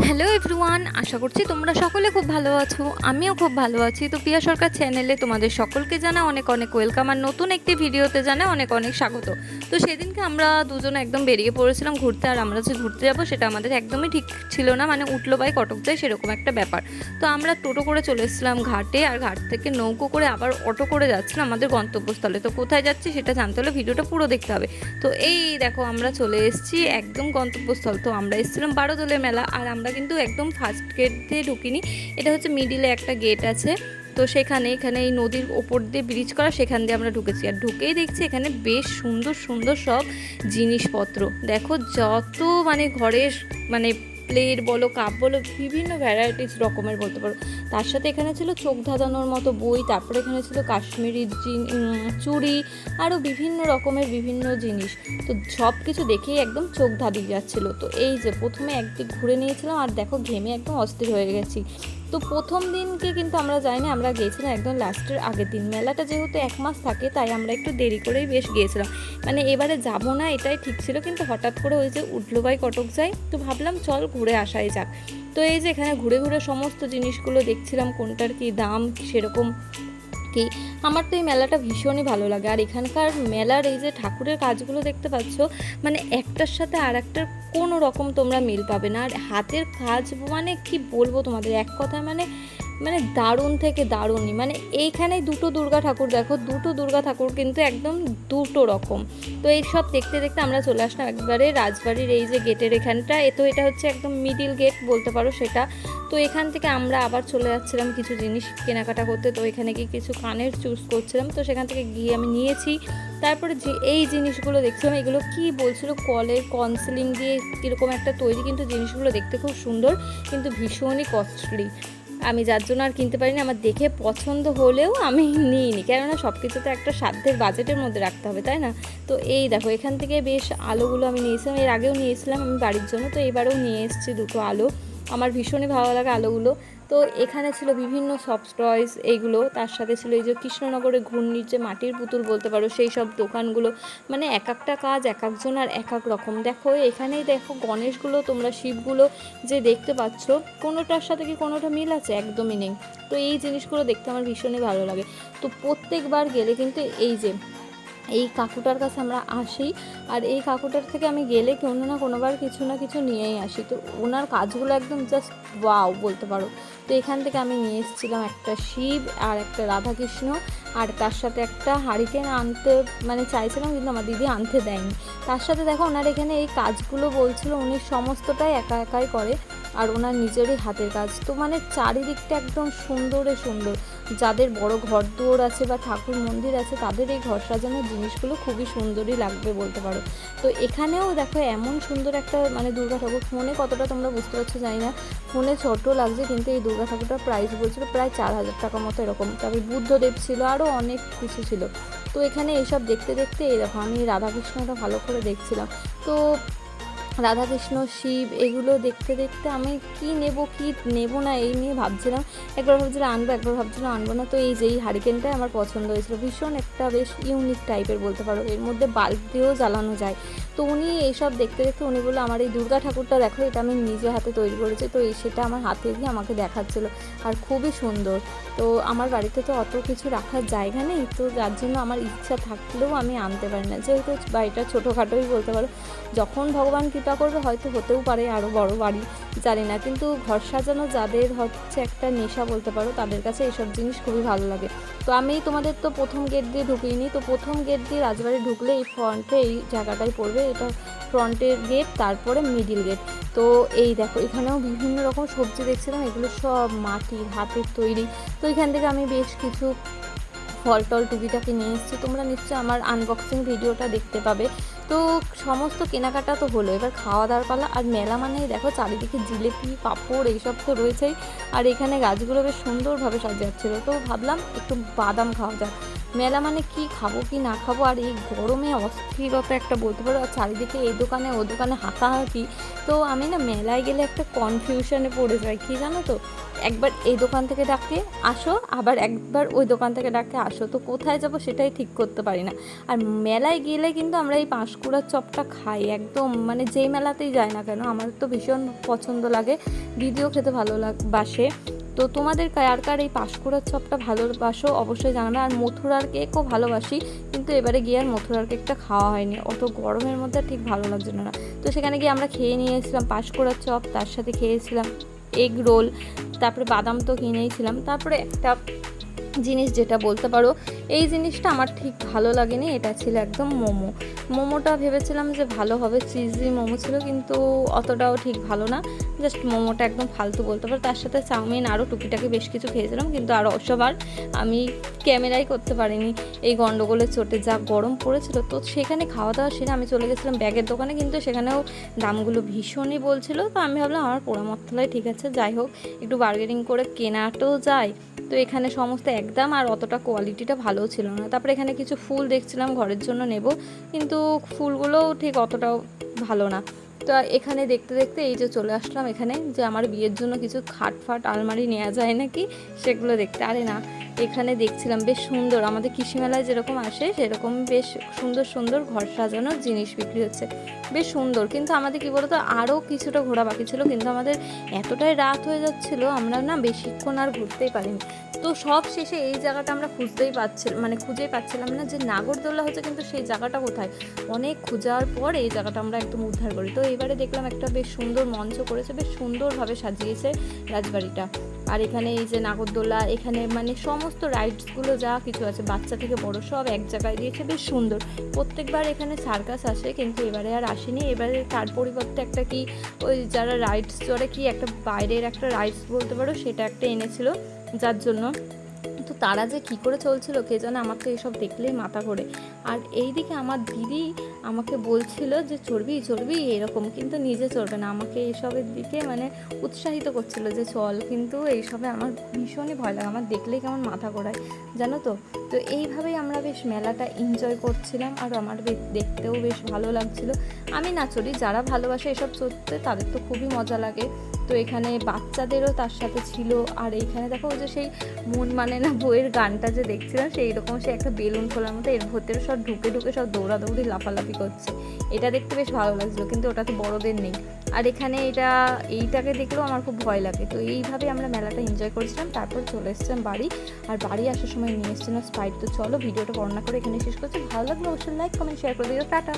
Hello everyone, আশা করছি তোমরা সকলে খুব ভালো আছো। আমিও খুব ভালো আছি। তো পিয়া সরকার চ্যানেলে তোমাদের সকলকে জানা অনেক অনেক ওয়েলকাম, আর নতুন একটি ভিডিওতে জানা অনেক অনেক স্বাগত। তো সেদিনকে আমরা দুজনে একদম বেরিয়ে পড়েছিলাম ঘুরতে, আর আমরা যে ঘুরতে যাবো সেটা আমাদের একদমই ঠিক ছিল না, মানে উঠলো বাই কটক যায় সেরকম একটা ব্যাপার। তো আমরা টোটো করে চলে এসেছিলাম ঘাটে, আর ঘাট থেকে নৌকো করে আবার অটো করে যাচ্ছিলাম আমাদের গন্তব্যস্থলে। তো কোথায় যাচ্ছি সেটা জানতে হলে ভিডিওটা পুরো দেখতে হবে। তো এই দেখো আমরা চলে এসেছি একদম গন্তব্যস্থল। তো আমরা এসেছিলাম বারোদোলের মেলা, আর আমরা কিন্তু একদম ফার্স্ট গেট দিয়ে ঢুকিনি, এটা হচ্ছে মিডিলে একটা গেট আছে। তো এখানে এই নদীর ওপর দিয়ে ব্রিজ করা, সেখান দিয়ে আমরা ঢুকেছি। আর ঢুকেই দেখছি এখানে বেশ সুন্দর সুন্দর সব জিনিসপত্র। দেখো যত মানে ঘরের মানে প্লেট বলো, কাপ বলো, বিভিন্ন ভ্যারাইটিস রকমের বলতে পারো। তার সাথে এখানে ছিল চোখ ধাঁধানোর মতো বই, তারপরে এখানে ছিল কাশ্মীরি চুড়ি, আরও বিভিন্ন রকমের বিভিন্ন জিনিস। তো সব কিছু দেখেই একদম চোখ ধাঁধিয়ে যাচ্ছিলো। তো এই যে প্রথমে একদিক ঘুরে নিয়েছিলাম, আর দেখো ঘেমে একদম অস্থির হয়ে গেছি। তো প্রথম দিনকে কিন্তু আমরা যাইনি, আমরা গিয়েছিলাম একদম লাস্টের আগের দিন। মেলাটা যেহেতু 1 মাস থাকে, তাই আমরা একটু দেরি করেই বেশ গিয়েছিলাম। মানে এবারে যাবো না এটাই ঠিক ছিল, কিন্তু হঠাৎ করে ওই যে উঠলো বাই কটক যাই, তো ভাবলাম চল ঘুরে আসাই যাক। তো এই যে এখানে ঘুরে ঘুরে সমস্ত জিনিসগুলো দেখছিলাম, কোনটার কি দাম সেরকম কি। আমার তো এই মেলাটা ভীষণই ভালো লাগে। আর এখানকার মেলার এই যে ঠাকুরের কাজগুলো দেখতে পাচ্ছ, মানে একটার সাথে আর একটার কোনো রকম তোমরা মিল পাবে না। আর হাতের কাজ মানে কি বলবো তোমাদের, এক কথায় মানে মানে দারুণ থেকে দারুণই। মানে এইখানে দুটো দুর্গা ঠাকুর দেখো, দুটো দুর্গা ঠাকুর কিন্তু একদম দুটো রকম। তো এই সব দেখতে দেখতে আমরা চলে আসলাম একবারে রাজবাড়ির এই যে গেটের এখানটা। তো এটা হচ্ছে একদম মিডিল গেট বলতে পারো সেটা। তো এখান থেকে আমরা আবার চলে যাচ্ছিলাম কিছু জিনিস কেনাকাটা করতে। তো এখানে গিয়ে কিছু কানের চুজ করছিলাম, তো সেখান থেকে গিয়ে আমি নিয়েছি। তারপরে যে এই জিনিসগুলো দেখছিলাম, এগুলো কি বলছিল কলের কনসিলিং দিয়ে কীরকম একটা তৈরি, কিন্তু জিনিসগুলো দেখতে খুব সুন্দর, কিন্তু ভীষণই কস্টলি। আমি যার জন্য আর কিনতে পারিনি। আমার দেখে পছন্দ হলেও আমি নিইনি, কেননা সব কিছু তো একটা সাধ্যের বাজেটের মধ্যে রাখতে হবে, তাই না? তো এই দেখো এখান থেকে বেশ আলোগুলো আমি নিয়েছিলাম, এর আগেও নিয়েছিলাম আমি বাড়ির জন্য, তো এবারেও নিয়ে এসেছি দুটো আলো। আমার ভীষণই ভালো লাগে আলোগুলো। তো এখানে ছিল বিভিন্ন সফট টয়েস এইগুলো, তার সাথে ছিল এই যে কৃষ্ণনগরের ঘূর্ণির যে মাটির পুতুল বলতে পারো সেই সব দোকানগুলো। মানে এক একটা কাজ এক একজন আর এক এক রকম। দেখো এখানেই দেখো গণেশগুলো, তোমরা শিবগুলো যে দেখতে পাচ্ছ, কোনোটার সাথে কি কোনোটা মিল আছে? একদমই নেই। তো এই জিনিসগুলো দেখতে আমার ভীষণই ভালো লাগে। তো প্রত্যেকবার গেলে কিন্তু এই কাকুটার কাছে আমরা আসি, আর এই কাকুটার থেকে আমি গেলে কোনো না কোনোবার কিছু না কিছু নিয়েই আসি। তো ওনার কাজগুলো একদম জাস্ট ওয়াও বলতে পারো। তো এখান থেকে আমি নিয়ে এসেছিলাম একটা শিব আর একটা রাধাকৃষ্ণ, আর তার সাথে একটা হারিকেন আনতে মানে চাইছিলাম, কিন্তু আমার দিদি আনতে দেয়নি। তার সাথে দেখো ওনার এখানে এই কাজগুলো বলছিল উনি সমস্তটাই একা একাই করে, আর ওনার নিজেরই হাতের কাজ। তো মানে চারিদিকটা একদম সুন্দরে সুন্দর। যাদের বড় ঘর দুয়ার আছে বা ঠাকুর মন্দির আছে, তাদের এই ঘর সাজানোর জিনিসগুলো খুবই সুন্দরই লাগবে বলতে পারো। তো এখানেও দেখো এমন সুন্দর একটা মানে দুর্গা ঠাকুর, ফোনে কতটা তোমরা বুঝতে পারছো জানি না, ফোনে ছোট লাগছে, কিন্তু এই দুর্গা ঠাকুরটার প্রাইস বলছিল প্রায় 4,000 টাকা মতো এরকম। তবে বুদ্ধদেব ছিল, আরও অনেক কিছু ছিল। তো এখানে এইসব দেখতে দেখতে এই দেখো আমি রাধাকৃষ্ণটা ভালো করে দেখছিলাম। তো রাধাকৃষ্ণ শিব এগুলো দেখতে দেখতে আমি কি নেব না এই নিয়ে ভাবছিলাম। একবার ভাবছিলাম আনবো, একবার ভাবছিলাম আনবো না। তো এই যে এই হারিকেনটাই আমার পছন্দ হয়েছিল, ভীষণ একটা বেশ ইউনিক টাইপের বলতে পারো, এর মধ্যে বাল্ব দিয়েও জ্বালানো যায়। তো উনি এইসব দেখতে দেখতে উনি বললো আমার এই দুর্গা ঠাকুরটা দেখো, এটা আমি নিজে হাতে তৈরি করেছি। তো সেটা আমার হাতে দিয়ে আমাকে দেখাচ্ছিলো, আর খুবই সুন্দর। তো আমার বাড়িতে তো অত কিছু রাখার জায়গা নেই, তো যার জন্য আমার ইচ্ছা থাকলেও আমি আনতে পারি না, যেহেতু বাড়িটা ছোটোখাটোই বলতে পারো। যখন ভগবান কৃপা করবে হয়তো হতেও পারে আরও বড় বাড়ি, জানি না। কিন্তু ঘর সাজানো যাদের হচ্ছে একটা নেশা বলতে পারো, তাদের কাছে এইসব জিনিস খুবই ভালো লাগে। তো আমি তোমাদের তো প্রথম গেট দিয়ে ঢুকিনি, তো প্রথম গেট দিয়ে রাজবাড়ি ঢুকলে এই ফ্রন্টে এই জায়গাটাই পড়বে, এটা ফ্রন্টের গেট, তারপরে মিডিল গেট। তো এই দেখো এখানেও বিভিন্ন রকম সবজি দেখছিলাম, এগুলো সব মাটির হাতের তৈরি। তো এখান থেকে আমি বেশ কিছু ফল টল টুকিটাকি নিয়ে এসেছি, তোমরা নিশ্চয়ই আমার আনবক্সিং ভিডিওটা দেখতে পাবে। তো সমস্ত কেনাকাটা তো হলো, এবার খাওয়া দাওয়ার পালা। আর মেলা মানেই দেখো চারিদিকে জিলিপি পাঁপড় এইসব তো রয়েছেই, আর এখানে গাছগুলো বেশ সুন্দরভাবে সাজাচ্ছিলো। তো ভাবলাম একটু বাদাম খাওয়া যাক। মেলা মানে কি খাবো কি না খাবো, আর এই গরমে অস্থিরতা একটা বলতে পারো, আর চারিদিকে এই দোকানে ও দোকানে হাঁকাহাঁকি। তো আমি না মেলায় গেলে একটা কনফিউশনে পড়ে যাই, কি জানো তো, একবার এই দোকান থেকে ডাকে আসো, আবার একবার ওই দোকান থেকে ডাকে আসো, তো কোথায় যাব সেটাই ঠিক করতে পারি না। আর মেলায় গেলে কিন্তু আমরা এই পাঁশকুড়ার চপটা খাই একদম, মানে যেই মেলাতেই যায় না কেন আমার তো ভীষণ পছন্দ লাগে, দিদিও খেতে ভালো বাসে। তো তোমাদের কার কার এই পাঁশকুড়ার চপটা ভালোবাসো অবশ্যই জানাবে। আর মথুরার কেকও ভালোবাসি, কিন্তু এবারে গিয়ে আর মথুরার কেকটা খাওয়া হয়নি, অত গরমের মধ্যে ঠিক ভালো লাগছিল না। তো সেখানে গিয়ে আমরা খেয়ে নিয়েছিলাম পাঁশকুড়ার চপ, তার সাথে খেয়েছিলাম এগ রোল, তারপরে বাদাম তো কিনেইছিলাম। তারপরে একটা জিনিস যেটা বলতে পারো এই জিনিসটা আমার ঠিক ভালো লাগেনি, এটা ছিল একদম মোমো। মোমোটা ভেবেছিলাম যে ভালো হবে, চিজি মোমো ছিল, কিন্তু অতটাও ঠিক ভালো না, জাস্ট মোমোটা একদম ফালতু বলতে পারো। তার সাথে চাউমিন আরও টুকিটাকি বেশ কিছু খেয়েছিলাম, কিন্তু আর ওসব আমি ক্যামেরাই করতে পারিনি এই গন্ডগোলের চোটে, যা গরম পড়েছিল। তো সেখানে খাওয়া দাওয়া সেরে আমি চলে গেছিলাম ব্যাগের দোকানে, কিন্তু সেখানেও দামগুলো ভীষণই বলছিল। তো আমি ভাবলাম আমার পোড়ামথলাই ঠিক আছে, যাই হোক একটু বার্গেনিং করে কেনাটাও যায়। তো এখানে সমস্ত একদম, আর অতটা কোয়ালিটিটা ভালোও ছিল না। তারপরে এখানে কিছু ফুল দেখছিলাম ঘরের জন্য নেব, কিন্তু ফুলগুলোও ঠিক অতটাও ভালো না। তো এখানে দেখতে দেখতে এই যে চলে আসলাম এখানে, যে আমার বিয়ের জন্য কিছু খাট আলমারি নেওয়া যায় নাকি সেগুলো দেখতে। আরে না, এখানে দেখছিলাম বেশ সুন্দর, আমাদের কৃষি মেলায় যেরকম আসে সেরকম বেশ সুন্দর সুন্দর ঘর সাজানোর জিনিস বিক্রি হচ্ছে, বেশ সুন্দর। কিন্তু আমাদের কি বলতো আরও কিছুটা ঘোরা বাকি ছিল, কিন্তু আমাদের এতটাই রাত হয়ে যাচ্ছিল আমরা না বেশিক্ষণ আর ঘুরতেই পারিনি। তো সব শেষে এই জায়গাটা আমরা খুঁজেই পাচ্ছিলাম না যে নাগরদোল্লা হচ্ছে, কিন্তু সেই জায়গাটা কোথায়, অনেক খোঁজার পর এই জায়গাটা আমরা একদম উদ্ধার করি। তো এবারে দেখলাম একটা বেশ সুন্দর মঞ্চ করেছে, বেশ সুন্দরভাবে সাজিয়েছে রাজবাড়িটা। আর এখানে এই যে নাগরদোল্লা, এখানে মানে সমস্ত রাইডসগুলো যা কিছু আছে বাচ্চা থেকে বড় সব এক জায়গায় দিয়েছে, বেশ সুন্দর। প্রত্যেকবার এখানে সার্কাস আসে, কিন্তু এবারে আর আসেনি। এবারে তার পরিবর্তে একটা কি ওই যারা রাইডস চড়ে কি একটা বাইরের একটা রাইডস বলতে পারো সেটা একটা এনেছিল, যার জন্য তো তারা যে কী করে চলছিল কে জানে, আমার তো এসব দেখলেই মাথা ঘোরে। আর এইদিকে আমার দিদি আমাকে বলছিল যে চড়বি চড়বি এরকম, কিন্তু নিজে চড়বে না, আমাকে এইসবের দিকে মানে উৎসাহিত করছিল যে চল, কিন্তু এইসবে আমার ভীষণই ভয় লাগে, আমার দেখলেই কেমন মাথা ঘোরায় জানো তো। তো এইভাবেই আমরা বেশ মেলাটা এনজয় করছিলাম, আর আমার দেখতেও বেশ ভালো লাগছিল। আমি না চড়ি, যারা ভালোবাসে এসব চড়তে তাদের তো খুবই মজা লাগে। তো এখানে বাচ্চাদেরও তার সাথে ছিল। আর এইখানে দেখো ওই যে সেই মন মানে না বইয়ের গানটা যে দেখছিলাম, সেই রকম সে একটা বেলুন খোলার মতো এর ভেতরে সব ঢুকে ঢুকে সব দৌড়াদৌড়ি লাফালাফি করছে, এটা দেখতে বেশ ভালো লাগছিলো, কিন্তু ওটা তো বড়দের নেই। আর এখানে এইটাকে দেখলেও আমার খুব ভয় লাগে। তো এইভাবে আমরা মেলাটা এনজয় করেছিলাম, তারপর চলে এসেছিলাম বাড়ি। আর বাড়ি আসার সময় নিয়ে এসেছিলাম স্প্রাইট। তো চলো ভিডিওটা বর্ণনা করে এখানে শেষ করছি, ভালো লাগলো অবশ্যই লাইক কমেন্ট শেয়ার করে দিও, টাটা।